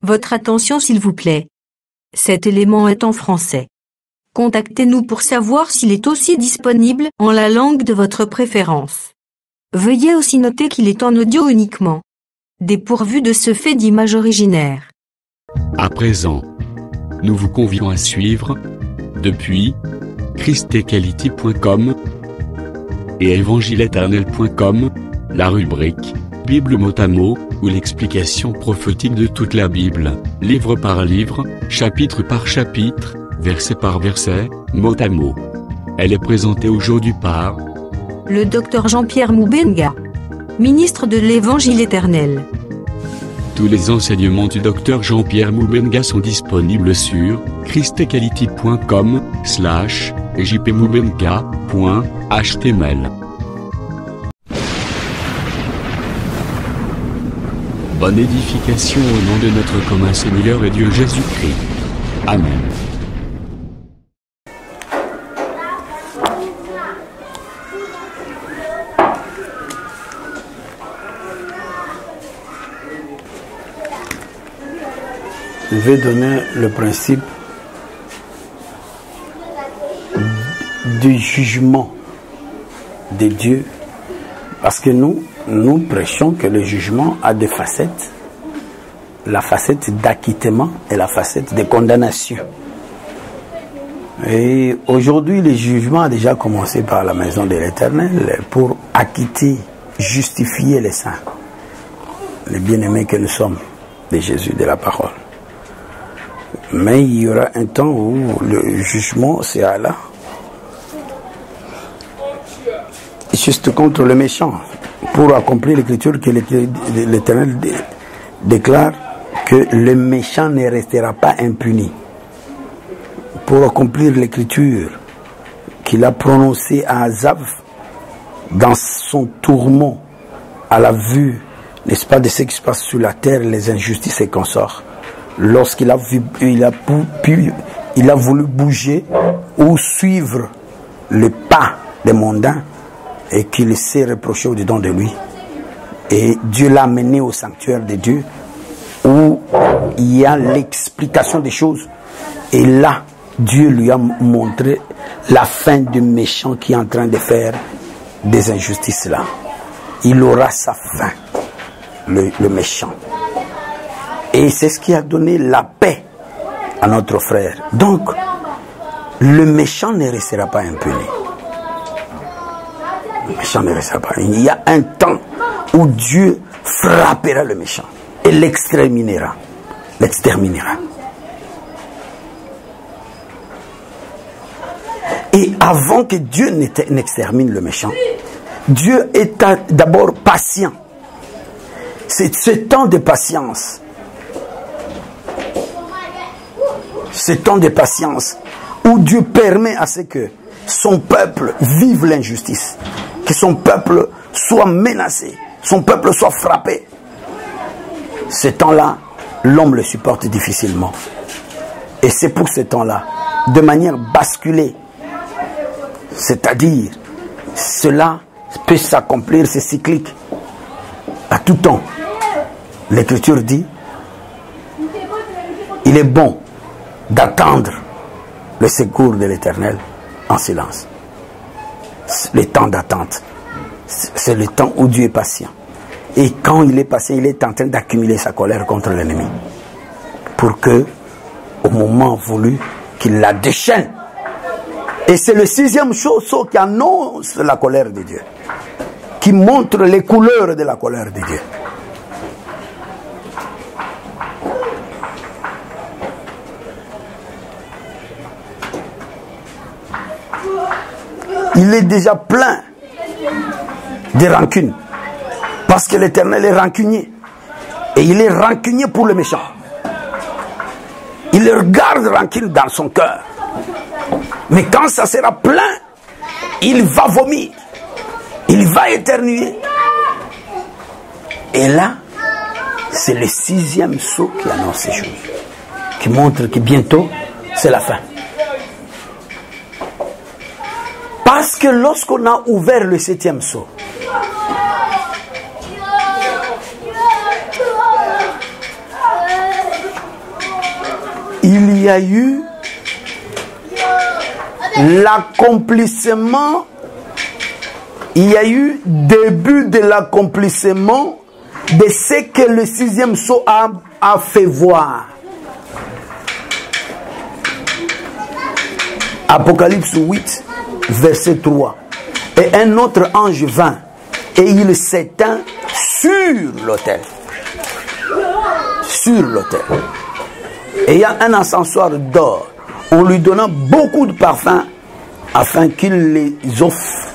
Votre attention s'il vous plaît. Cet élément est en français. Contactez-nous pour savoir s'il est aussi disponible en la langue de votre préférence. Veuillez aussi noter qu'il est en audio uniquement. Dépourvu de ce fait d'image originaire. À présent, nous vous convions à suivre, depuis christequality.com et évangile-éternel.com, la rubrique Bible mot à mot, ou l'explication prophétique de toute la Bible, livre par livre, chapitre par chapitre, verset par verset, mot à mot. Elle est présentée aujourd'hui par le Dr Jean-Pierre Moubenga, ministre de l'Évangile éternel. Tous les enseignements du Dr Jean-Pierre Moubenga sont disponibles sur christequality.com/jpmoubenga.html. Bonne édification au nom de notre commun Seigneur et Dieu Jésus-Christ. Amen. Je vais donner le principe du jugement de Dieu, parce que nous prêchons que le jugement a deux facettes, la facette d'acquittement et la facette de condamnation. Et aujourd'hui, le jugement a déjà commencé par la maison de l'Éternel pour acquitter, justifier les saints, les bien-aimés que nous sommes de Jésus, de la parole. Mais il y aura un temps où le jugement sera là, juste contre le méchant, pour accomplir l'écriture que l'Éternel déclare que le méchant ne restera pas impuni. Pour accomplir l'écriture qu'il a prononcée à Azav dans son tourment à la vue, n'est-ce pas, de ce qui se passe sur la terre, les injustices et consorts. Lorsqu'il a voulu bouger ou suivre le pas des mondains et qu'il s'est reproché au-dedans de lui. Et Dieu l'a amené au sanctuaire de Dieu où il y a l'explication des choses. Et là, Dieu lui a montré la fin du méchant qui est en train de faire des injustices là. Il aura sa fin, le méchant. Et c'est ce qui a donné la paix à notre frère. Donc, le méchant ne restera pas impuni. Le méchant ne restera pas. Il y a un temps où Dieu frappera le méchant et l'exterminera. Et avant que Dieu n'extermine le méchant, Dieu est d'abord patient. C'est ce temps de patience. Ce temps de patience où Dieu permet à ce que son peuple vive l'injustice, que son peuple soit menacé, son peuple soit frappé. Ce temps-là, l'homme le supporte difficilement. Et c'est pour ce temps-là, de manière basculée, c'est-à-dire, cela peut s'accomplir, c'est cyclique, à tout temps. L'Écriture dit, il est bon d'attendre le secours de l'Éternel en silence. Le temps d'attente, c'est le temps où Dieu est patient. Et quand il est patient, il est en train d'accumuler sa colère contre l'ennemi. Pour que, au moment voulu, qu'il la déchaîne. Et c'est le sixième chausseau qui annonce la colère de Dieu. Qui montre les couleurs de la colère de Dieu. Il est déjà plein de rancune. Parce que l'Éternel est rancunier. Et il est rancunier pour le méchant. Il regarde rancune dans son cœur. Mais quand ça sera plein, il va vomir. Il va éternuer. Et là, c'est le sixième sceau qui annonce ces choses. Qui montre que bientôt, c'est la fin. Parce que lorsqu'on a ouvert le septième sceau, y a eu l'accomplissement, il y a eu début de l'accomplissement de ce que le sixième sceau a fait voir. Apocalypse 8, verset 3. Et un autre ange vint, et il s'éteint sur l'autel. Sur l'autel. Et il y a un encensoir d'or. On lui donna beaucoup de parfums afin qu'il les offre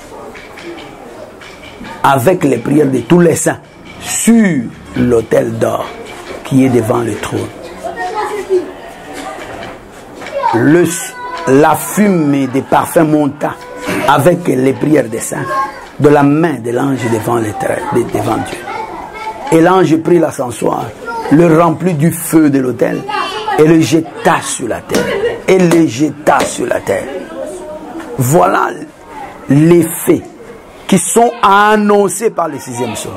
avec les prières de tous les saints sur l'autel d'or qui est devant le trône. La fumée des parfums monta avec les prières des saints de la main de l'ange devant Dieu. Et l'ange prit l'encensoir, le remplit du feu de l'autel et le jeta sur la terre. Et le jeta sur la terre. Voilà les faits qui sont annoncés par le sixième sceau.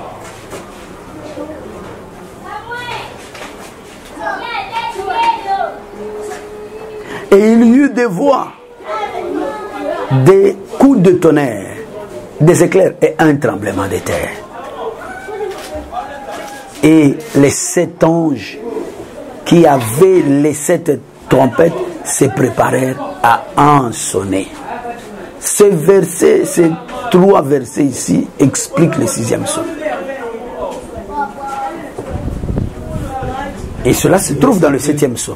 Et il y eut des voix, des coups de tonnerre, des éclairs et un tremblement de terre. Et les 7 anges qui avaient les 7 trompettes se préparèrent à en sonner. Ces 3 versets ici expliquent le sixième sceau. Et cela se trouve dans le 7e sceau.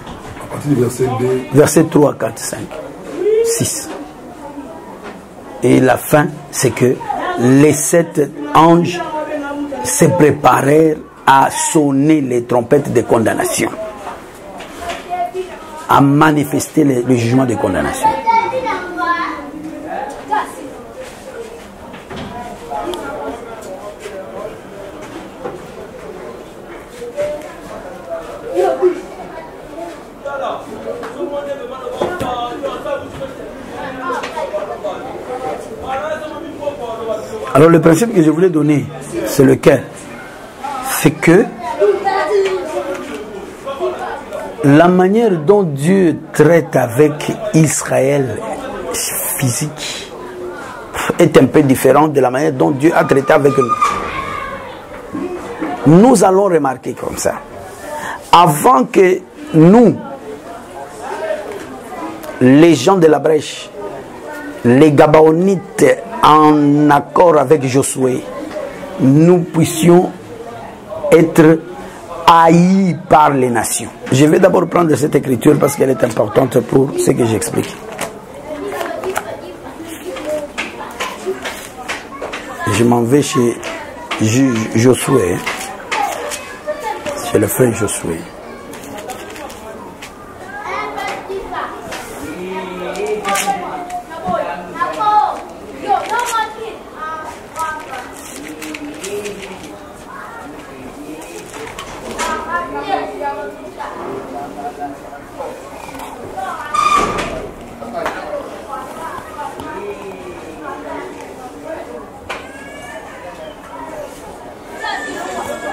Verset 3, 4, 5, 6. Et la fin, c'est que les 7 anges se préparèrent à sonner les trompettes de condamnation, à manifester le jugement de condamnation. Alors le principe que je voulais donner, c'est lequel? C'est que la manière dont Dieu traite avec Israël physique est un peu différente de la manière dont Dieu a traité avec nous. Nous allons remarquer comme ça. Avant que nous, les gens de la brèche, les Gabaonites, en accord avec Josué, nous puissions être haïs par les nations. Je vais d'abord prendre cette écriture parce qu'elle est importante pour ce que j'explique. Je m'en vais chez Josué, chez le frère Josué.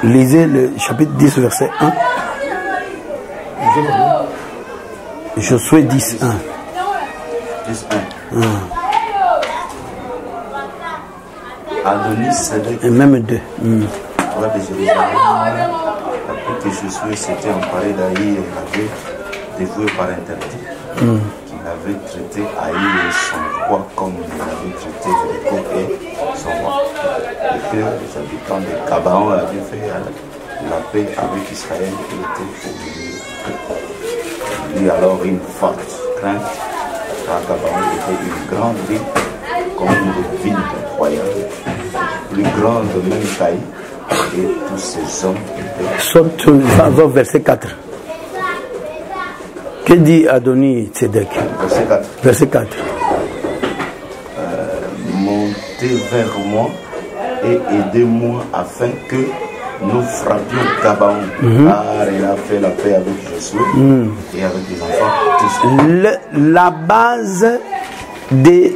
Lisez le chapitre 10, verset 1. Josué 10, 1. 10, 1. Adonis Sédek. Et même 2. Roi de Jérusalem, après que Josué s'était emparé d'Aï et l'avait dévoué par interdit, qu'il avait traité Aï et son roi comme il avait traité Jéricho et son roi. Et que les habitants de Gabaon avaient fait la paix avec Israël, il était au milieu. Il y a alors une forte crainte, car Gabaon était une grande ville, comme une ville incroyable, plus grande même qu'Aï, et tous ces hommes étaient... Sorte verset 4. Que dit Adonis Sédek? Verset 4. Verset 4. Montez vers moi et aidez-moi afin que nous frappions Gabaon, car il a fait la paix avec Josué et avec les enfants. La base de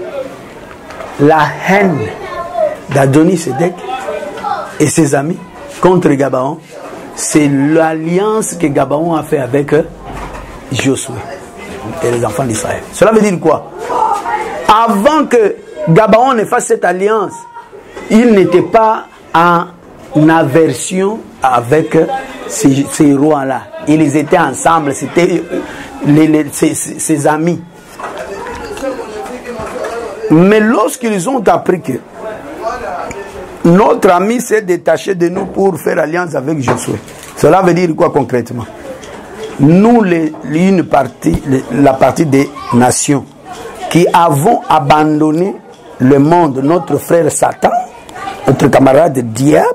la haine d'Adonis Sédek et ses amis contre Gabaon, c'est l'alliance que Gabaon a fait avec Josué. et les enfants d'Israël. Cela veut dire quoi? Avant que Gabaon ne fasse cette alliance, il n'était pas en aversion avec ces rois-là. Ils étaient ensemble, c'était ses amis. Mais lorsqu'ils ont appris que notre ami s'est détaché de nous pour faire alliance avec Josué, cela veut dire quoi concrètement? Nous, la partie des nations qui avons abandonné le monde, notre frère Satan, notre camarade diable,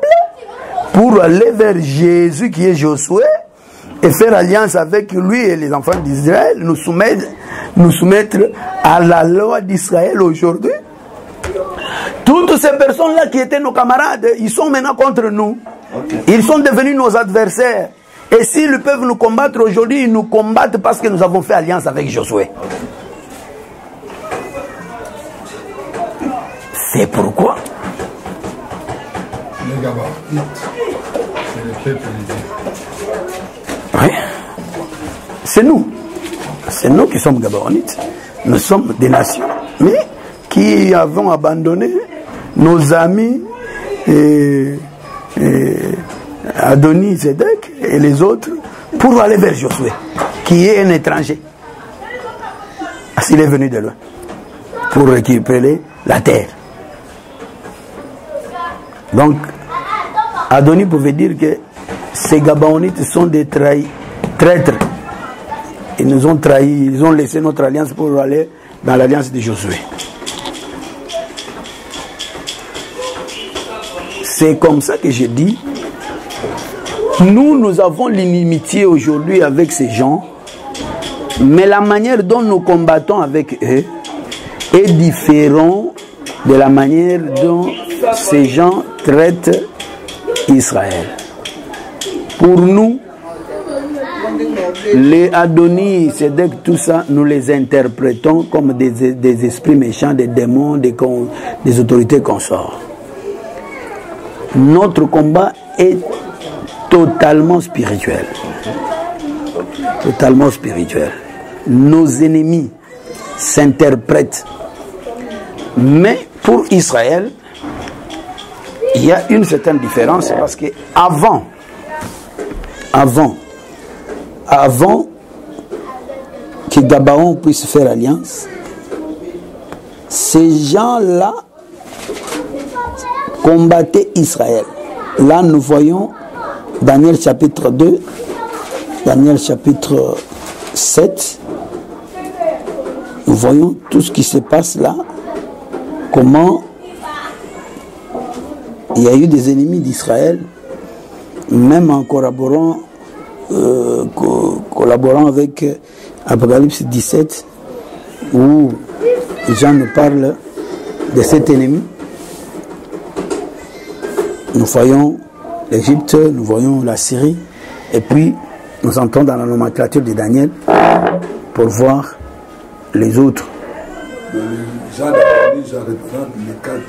pour aller vers Jésus qui est Josué et faire alliance avec lui et les enfants d'Israël, nous soumettre à la loi d'Israël aujourd'hui. Toutes ces personnes-là qui étaient nos camarades, ils sont maintenant contre nous. Ils sont devenus nos adversaires. Et s'ils peuvent nous combattre aujourd'hui, ils nous combattent parce que nous avons fait alliance avec Josué. C'est pourquoi les Gabaonites, c'est le peuple de Dieu. Oui. C'est nous. C'est nous qui sommes Gabaonites. Nous sommes des nations, mais qui avons abandonné nos amis Adonis, Zédek et les autres pour aller vers Josué, qui est un étranger. S'il est venu de loin pour récupérer la terre. Donc, Adonis pouvait dire que ces Gabaonites sont des traîtres. Ils nous ont trahis, ils ont laissé notre alliance pour aller dans l'alliance de Josué. C'est comme ça que je dis, nous avons l'inimitié aujourd'hui avec ces gens, mais la manière dont nous combattons avec eux est différente de la manière dont ces gens traitent Israël. Pour nous, les Adonis, Sédek, tout ça, nous les interprétons comme des esprits méchants, des démons, des autorités consorts. Notre combat est totalement spirituel. Totalement spirituel. Nos ennemis s'interprètent. Mais pour Israël, il y a une certaine différence parce que avant que Gabaon puisse faire alliance, ces gens-là combattaient Israël. Là, nous voyons Daniel chapitre 2, Daniel chapitre 7. Nous voyons tout ce qui se passe là. Comment il y a eu des ennemis d'Israël, même en collaborant avec Apocalypse 17, où Jean nous parle de cet ennemi. Nous voyons l'Égypte, nous voyons la Syrie, et puis nous entrons dans la nomenclature de Daniel pour voir les autres. Jean représente les 4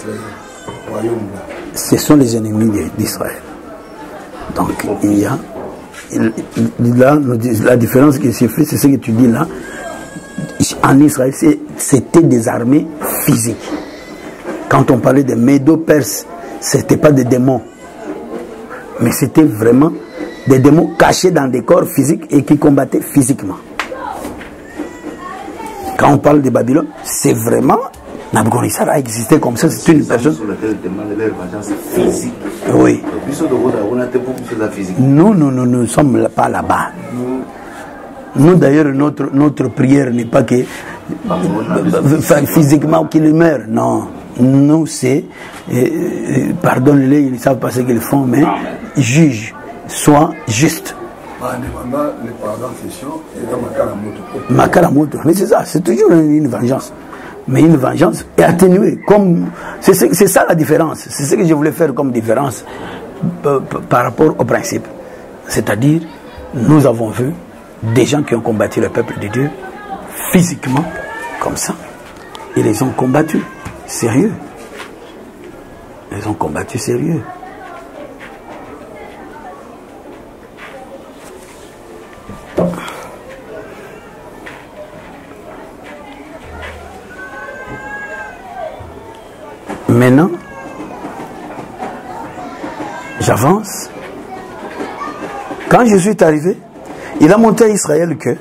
royaumes là. Ce sont les ennemis d'Israël. Donc il y a là, la différence qui se fait, c'est ce que tu dis là. En Israël, c'était des armées physiques. Quand on parlait de Médo-Perses, c'était pas des démons, mais c'était vraiment des démons cachés dans des corps physiques et qui combattaient physiquement. Quand on parle de Babylone, c'est vraiment Nabucodonosor a existé comme ça, c'est une personne sur laquelle demande leur vengeance physique. Oui. Nous ne sommes pas là-bas. Nous d'ailleurs, notre prière n'est pas que physiquement qu'il meure. Non. Nous c'est pardonne-les, ils ne savent pas ce qu'ils font, mais juge, sois juste. Makaramoto, mais c'est ça, c'est toujours une vengeance. Mais une vengeance est atténuée. C'est ça la différence. C'est ce que je voulais faire comme différence par rapport au principe. C'est-à-dire, nous avons vu des gens qui ont combattu le peuple de Dieu physiquement, comme ça. Ils les ont combattus. Sérieux. Ils ont combattu sérieux. Maintenant, j'avance. Quand Jésus est arrivé, il a montré à Israël que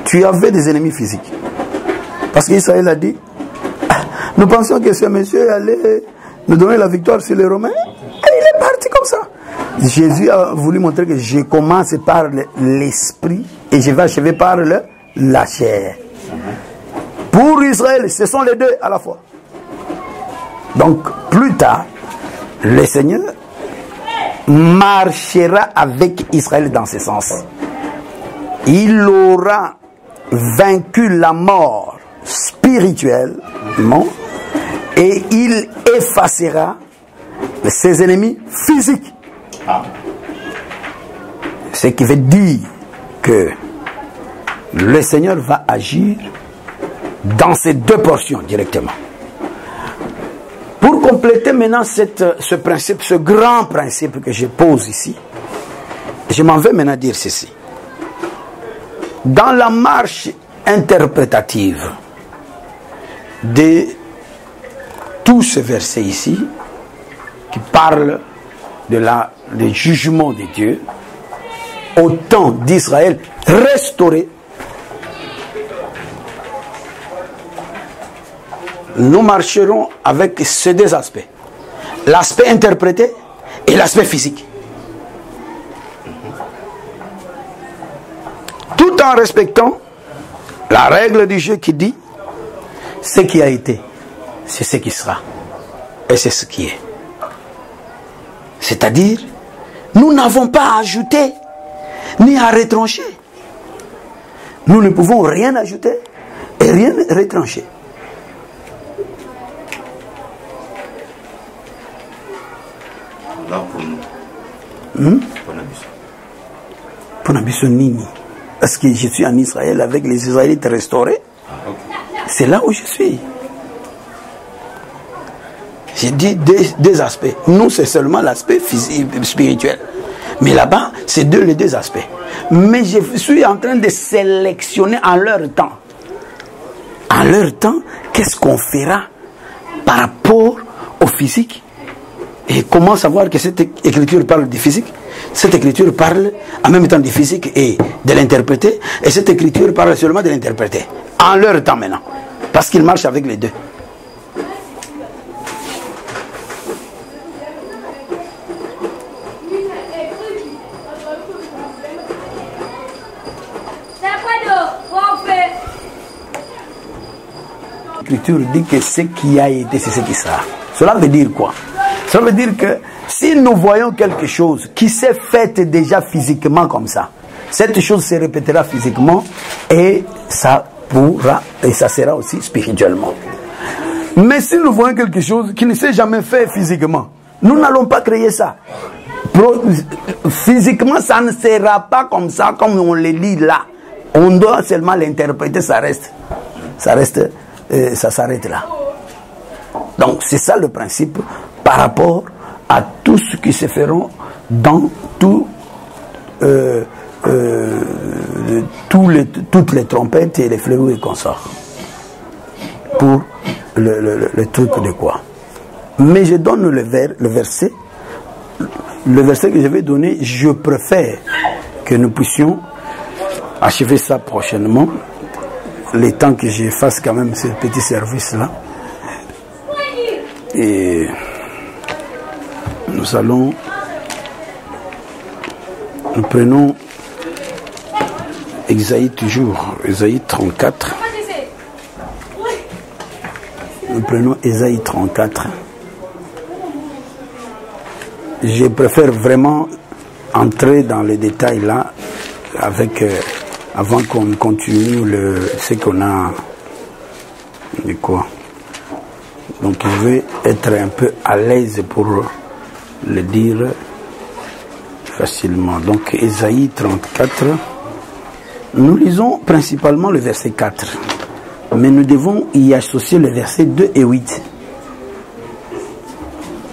tu avais des ennemis physiques. Parce qu'Israël a dit, nous pensions que ce monsieur allait nous donner la victoire sur les Romains. Et il est parti comme ça. Jésus a voulu montrer que je commence par l'esprit et je vais achever par la chair. Pour Israël, ce sont les deux à la fois. Donc, plus tard, le Seigneur marchera avec Israël dans ce sens. Il aura vaincu la mort spirituellement et il effacera ses ennemis physiques. Ce qui veut dire que le Seigneur va agir dans ces deux portions directement. Pour compléter maintenant ce principe, ce grand principe que je pose ici, je m'en vais maintenant dire ceci. Dans la marche interprétative de tous ces versets ici, qui parlent du jugement de Dieu, au temps d'Israël restauré, nous marcherons avec ces deux aspects. L'aspect interprété et l'aspect physique. Tout en respectant la règle du jeu qui dit ce qui a été, c'est ce qui sera. Et c'est ce qui est. C'est-à-dire, nous n'avons pas à ajouter ni à retrancher. Nous ne pouvons rien ajouter et rien retrancher. Là pour nous. Pour Nabiso Nini. Parce que je suis en Israël avec les Israélites restaurés. C'est là où je suis. J'ai dit deux aspects. Nous, c'est seulement l'aspect spirituel. Mais là-bas, c'est les deux aspects. Mais je suis en train de sélectionner en leur temps. En leur temps, qu'est-ce qu'on fera par rapport au physique? Et comment savoir que cette écriture parle du physique? Cette écriture parle en même temps du physique et de l'interpréter. Et cette écriture parle seulement de l'interpréter. En leur temps maintenant. Parce qu'ils marchent avec les deux. L'écriture dit que ce qui a été, c'est ce qui sera. Cela veut dire quoi? Cela veut dire que si nous voyons quelque chose qui s'est fait déjà physiquement comme ça, cette chose se répétera physiquement et ça pourra, et ça sera aussi spirituellement. Mais si nous voyons quelque chose qui ne s'est jamais fait physiquement, nous n'allons pas créer ça. Physiquement, ça ne sera pas comme ça, comme on le lit là. On doit seulement l'interpréter, ça s'arrête là. Donc c'est ça le principe par rapport à tout ce qui se feront dans toutes les trompettes et les fléaux et consorts. Pour le truc de quoi. Mais je donne le verset. Le verset que je vais donner, je préfère que nous puissions achever ça prochainement. Le temps que je fasse quand même ce petit service-là. Et nous prenons Ésaïe toujours, Ésaïe 34. Nous prenons Ésaïe 34. Je préfère vraiment entrer dans les détails là, avec, avant qu'on continue ce qu'on a. De quoi? Donc je vais être un peu à l'aise pour le dire facilement. Donc Ésaïe 34, nous lisons principalement le verset 4. Mais nous devons y associer le verset 2 et 8.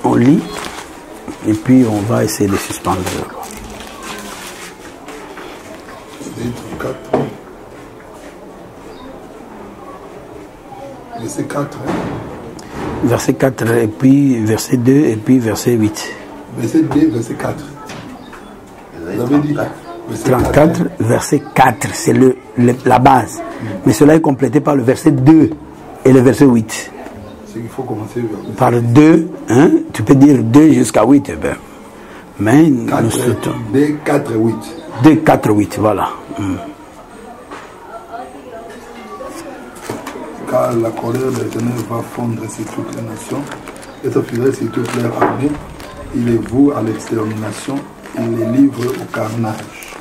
On lit et puis on va essayer de suspendre. Verset 4. Hein? Verset 4, et puis verset 2, et puis verset 8. Verset 2, verset 4. Vous avez dit 34, 4, hein? Verset 4, c'est la base. Mais cela est complété par le verset 2 et le verset 8. C'est qu'il faut commencer par 2, hein? Tu peux dire 2 jusqu'à 8. Ben. Mais 4, nous sautons. 2, 4, 8. 2, 4, 8, voilà. Car la colère de l'Éternel va fondre sur toutes les nations, et sa fureur sur toute leur armée. Il les voue à l'extermination, il les livre au carnage.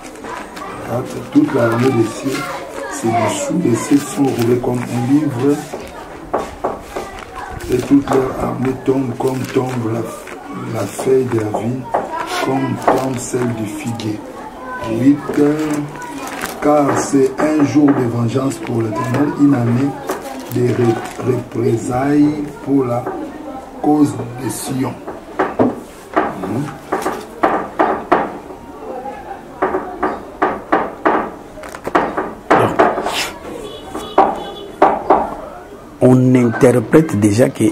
4. Toute l'armée des cieux, ses dessous et ses sont roulés comme un livre, et toute leur armée tombe comme tombe la feuille de la vigne, comme tombe celle du figuier. 8. Car c'est un jour de vengeance pour l'Éternel, une année des représailles pour la cause de Sion. On interprète déjà que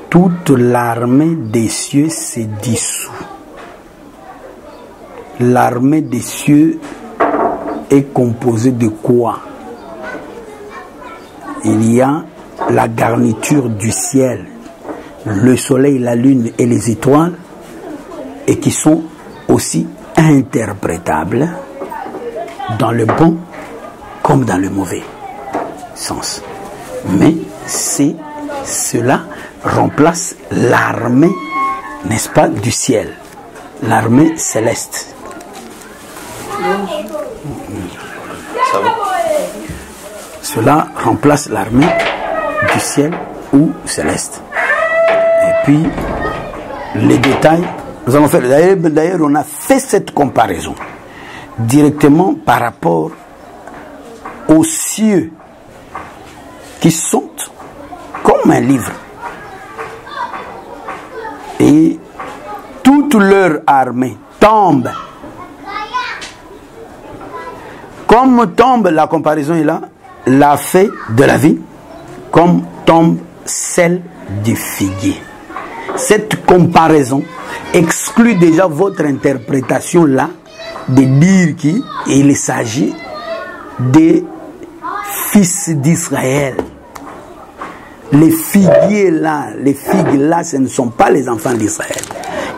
toute l'armée des cieux se dissout. L'armée des cieux est composée de quoi? Il y a la garniture du ciel, le soleil, la lune et les étoiles, et qui sont aussi interprétables dans le bon comme dans le mauvais sens. Mais cela remplace l'armée, n'est-ce pas, du ciel, l'armée céleste. Cela remplace l'armée du ciel ou céleste. Et puis, les détails, nous allons faire, d'ailleurs on a fait cette comparaison directement par rapport aux cieux qui sont comme un livre. Et toute leur armée tombe. Comme tombe, la comparaison est là, la feuille de la vie, comme tombe celle du figuier. Cette comparaison exclut déjà votre interprétation là de dire qu'il s'agit des fils d'Israël. Les figuiers là, les figues là, ce ne sont pas les enfants d'Israël.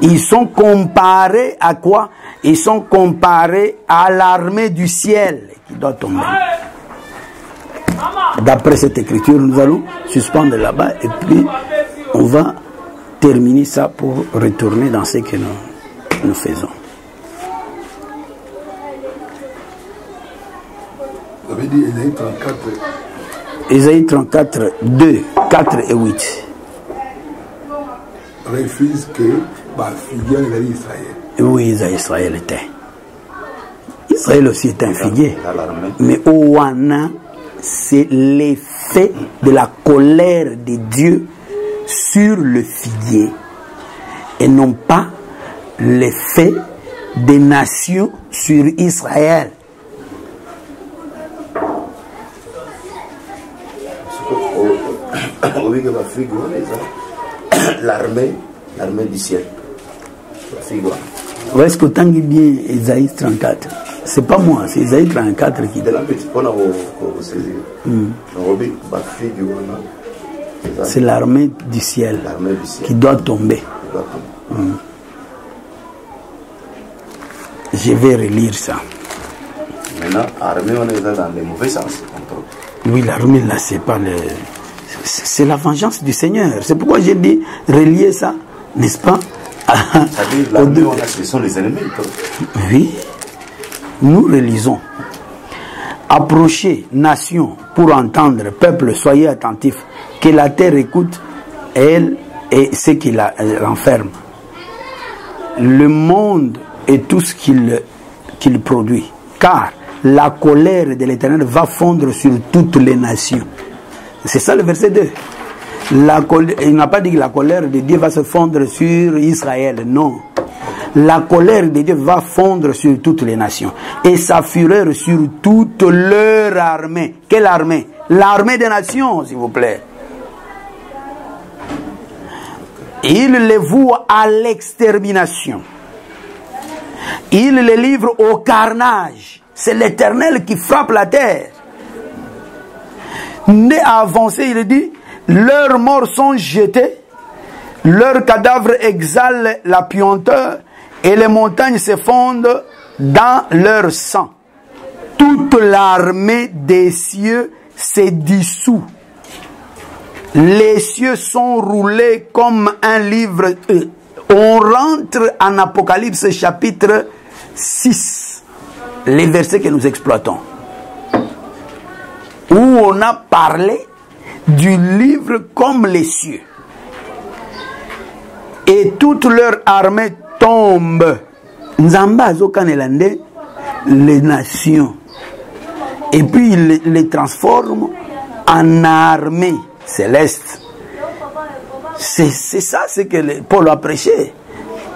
Ils sont comparés à quoi? Ils sont comparés à l'armée du ciel qui doit tomber. D'après cette écriture, nous allons suspendre là-bas et puis on va terminer ça pour retourner dans ce que nous faisons. Vous avez dit Ésaïe 34. Ésaïe 34, 2, 4 et 8. Refuse que figuier est Israël. Oui, Israël était. Israël aussi est un figuier. Mais Owana, c'est l'effet de la colère de Dieu sur le figuier. Et non pas l'effet des nations sur Israël. L'armée du ciel. Vous est-ce que vous avez bien Ésaïe 34? C'est pas moi, c'est Ésaïe 34 qui dit. C'est l'armée du ciel qui doit tomber. Je vais relire ça. Maintenant, l'armée, on est dans le mauvais sens. Oui, l'armée là, c'est pas le. C'est la vengeance du Seigneur. C'est pourquoi j'ai dit relier ça, n'est-ce pas? C'est-à-dire, ce sont les ennemis. Oui. Nous relisons. Approchez, nation, pour entendre, peuple, soyez attentifs, que la terre écoute, elle et ce qui la renferme. Le monde et tout ce qu'il produit. Car la colère de l'Éternel va fondre sur toutes les nations. C'est ça le verset 2. Il n'a pas dit que la colère de Dieu va se fondre sur Israël. Non. La colère de Dieu va fondre sur toutes les nations. Et sa fureur sur toute leur armée. Quelle armée? l'armée des nations, s'il vous plaît. Il les voue à l'extermination. Il les livre au carnage. C'est l'Éternel qui frappe la terre. Né à avancer, il dit, leurs morts sont jetés, leurs cadavres exhalent la puanteur et les montagnes se fondent dans leur sang. Toute l'armée des cieux s'est dissout. Les cieux sont roulés comme un livre. On rentre en Apocalypse chapitre 6, les versets que nous exploitons, où on a parlé du livre comme les cieux. Et toute leur armée tombe. Nzamba Zokanelande, les nations. Et puis il les transforme en armée céleste. C'est ça ce que Paul a prêché.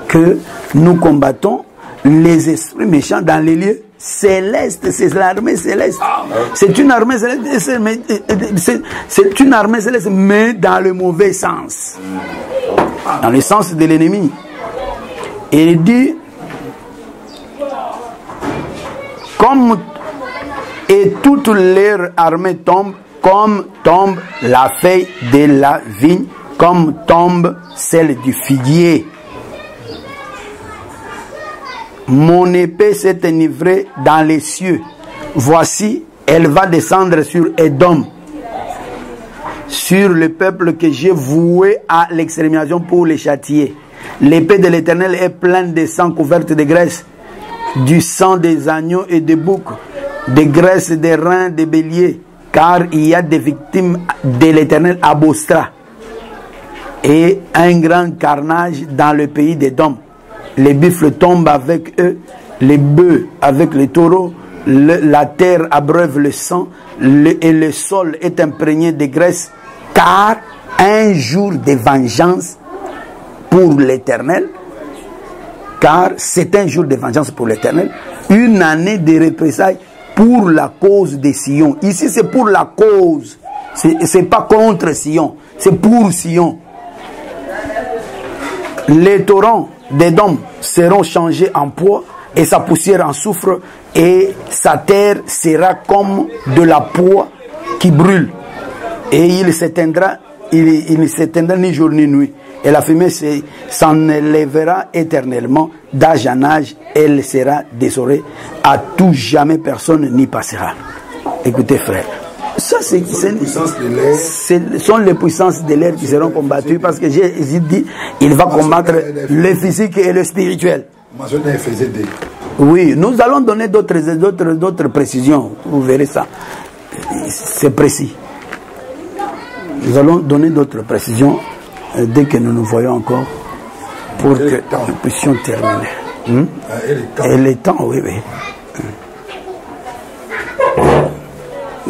Que nous combattons les esprits méchants dans les lieux célestes. C'est l'armée céleste. C'est une armée céleste. C'est une armée céleste, mais dans le mauvais sens. Dans le sens de l'ennemi. Et il dit, comme et toute leur armée tombe, comme tombe la feuille de la vigne, comme tombe celle du figuier. Mon épée s'est enivrée dans les cieux. Voici, elle va descendre sur Édom, sur le peuple que j'ai voué à l'extermination pour les châtier. L'épée de l'Éternel est pleine de sang couverte de graisse, du sang des agneaux et des boucs, de graisse des reins des béliers, car il y a des victimes de l'Éternel à Bostra, et un grand carnage dans le pays d'Édom. Les buffles tombent avec eux, les bœufs avec les taureaux, la terre abreuve le sang, et le sol est imprégné de graisse, car un jour de vengeance pour l'Éternel, car c'est un jour de vengeance pour l'Éternel, une année de représailles pour la cause de Sion. Ici c'est pour la cause, c'est pas contre Sion, c'est pour Sion. Les torrents d'Édom seront changés en poids et sa poussière en soufre, et sa terre sera comme de la poix qui brûle, et il s'éteindra ni jour ni nuit, et la fumée s'en élèvera éternellement d'âge en âge. Elle sera désorée à tout jamais, personne n'y passera. Écoutez frère, ça ce sont les puissances de l'air qui seront combattues, parce que j'ai dit il va combattre le physique et le spirituel. Oui, nous allons donner d'autres précisions, vous verrez ça, c'est précis. Nous allons donner d'autres précisions dès que nous nous voyons encore, pour que nous puissions terminer. Et le temps, oui.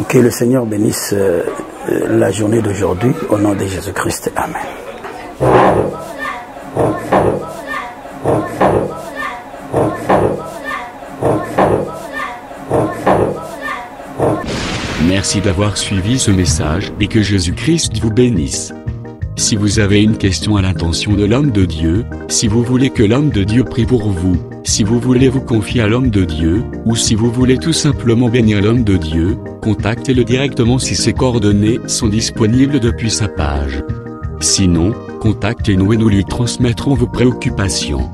Que le Seigneur bénisse la journée d'aujourd'hui, au nom de Jésus-Christ. Amen. Merci d'avoir suivi ce message et que Jésus-Christ vous bénisse. Si vous avez une question à l'intention de l'homme de Dieu, si vous voulez que l'homme de Dieu prie pour vous, si vous voulez vous confier à l'homme de Dieu, ou si vous voulez tout simplement bénir l'homme de Dieu, contactez-le directement si ses coordonnées sont disponibles depuis sa page. Sinon, contactez-nous et nous lui transmettrons vos préoccupations.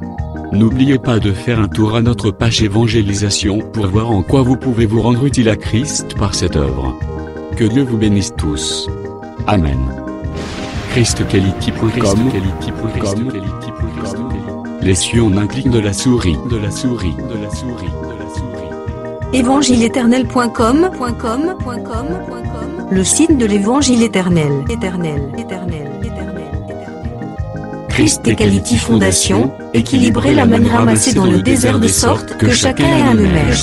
N'oubliez pas de faire un tour à notre page évangélisation pour voir en quoi vous pouvez vous rendre utile à Christ par cette œuvre. Que Dieu vous bénisse tous. Amen. ChristQuality.com. Les cieux en un clic de la souris. Évangile-éternel.com, le site de l'Évangile éternel. Christ et Quality Fondation, équilibrer la manne ramassée dans le désert de sorte que chacun ait un numère.